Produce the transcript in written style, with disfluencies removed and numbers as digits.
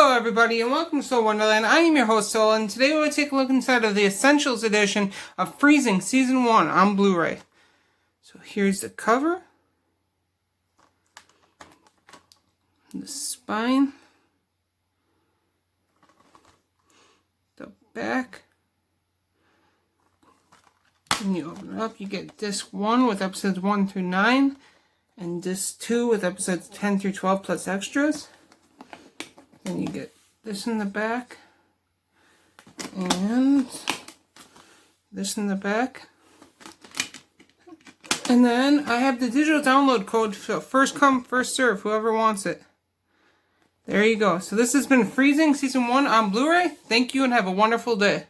Hello everybody and welcome to Soul Wonderland. I am your host Soul, and today we'll take a look inside of the Essentials edition of Freezing Season 1 on Blu-ray. So here's the cover, the spine, the back, and you open it up, you get disc 1 with episodes 1 through 9, and disc 2 with episodes 10 through 12 plus extras. Then you get this in the back, and this in the back. And then I have the digital download code, so first come, first serve, whoever wants it. There you go. So this has been Freezing Season 1 on Blu-ray. Thank you and have a wonderful day.